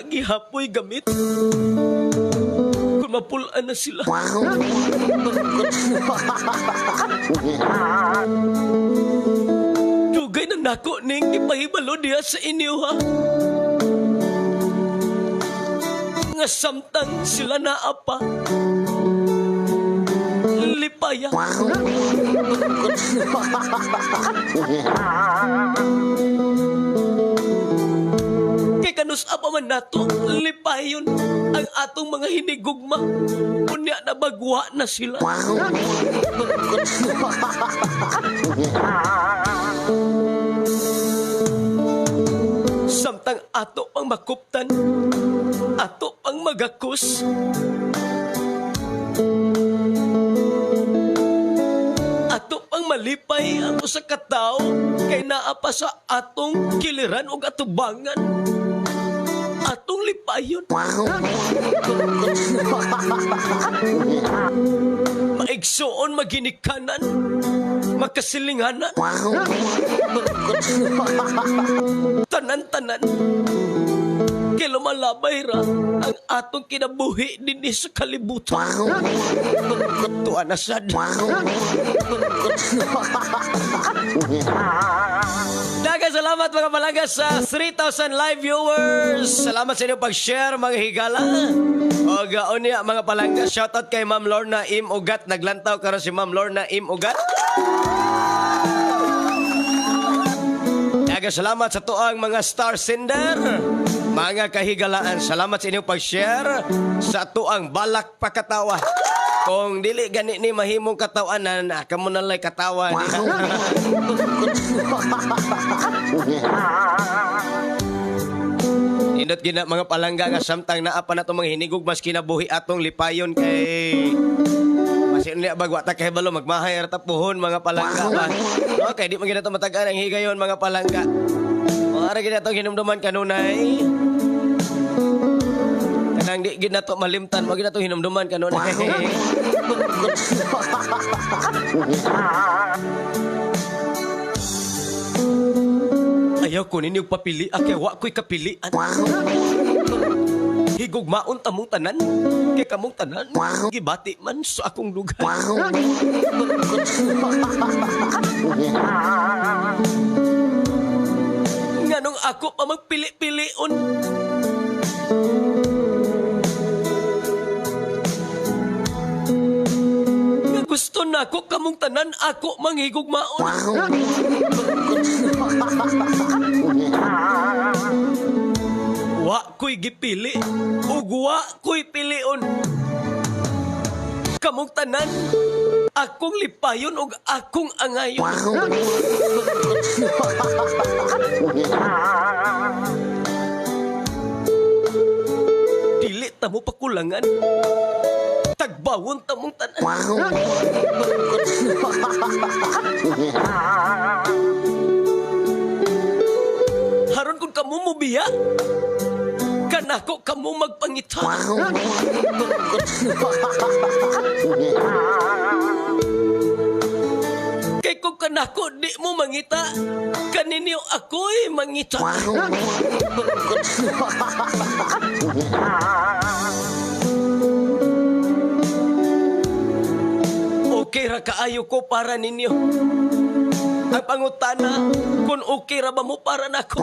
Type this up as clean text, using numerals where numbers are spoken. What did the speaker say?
gihapoy gamit. Kung mapulaan na sila. Dugay na nako ning ipahibalo diha sa inyo ha. Nga samtang sila naapa. Lipaya. Kay kanus apa man nato, lipayon ang atong mga hinigugma. Unya na bagwa na sila. Samtang ato pang makuptan, ato pang magakus. Ato pang malipay ang usa ka tawo kay naa pa sa atong kiliran ug atubangan. Atong lipayon. Maigsoon maginikanan, makasilinganan. Tanan-tanan. Kay lumalabay ra ang atong kinabuhi dinhi sa kalibutan. Tuwa na sad. Daghang salamat mga palangga sa 3,000 live viewers. Salamat sa inyong pag-share mga higala. O gaon niya mga palangga. Shoutout kay Ma'am Lorna Im Ugat. Naglantaw karon si Ma'am Lorna Im Ugat. Daghang salamat sa tuang mga star sender. Mga kahigalaan, salamat sa inyong pag-share sa tuang balak pakatawa. Kung dili gani ni mahimong katawanan, kamo na lay katawa. Indot gina mga palangga nga samtang naa pa nato mga hinigog mas kinabuhi atong lipayon kay masin niya bagwa ta kay balo magmahay ra tapuhon mga palangga ba. Okay, di man gina to matagaan ang higayon mga palangga. Ara gina to hinumduman kanunay. Kanang di gina to malimtan, mo gina to hinumduman kanunay. Ayaw ko ninyo papili, kay wa ko'y kapilian. Higugmaon tamong tanan, kay kamong tanan, gibati man sa akong lugar. Nganong ako pa magpili-pilion. Nga gusto na ako kamong tanan, ako manghigugmaon. Wa ko'y gipili, ug wa ko'y pilion. Kamong tanan, akong lipayon ug akong angayon. Dili ta mo pakulangan. Tagbawon ta mong tanan. Haron kung kamo mo biya, kanako kamo magpangita. Kay kung kanako di mo mangita, kaninyo ako'y mangita. Okay ra kaayo ko para ninyo. Ang pangutana, kung okay ra ba mo para nako?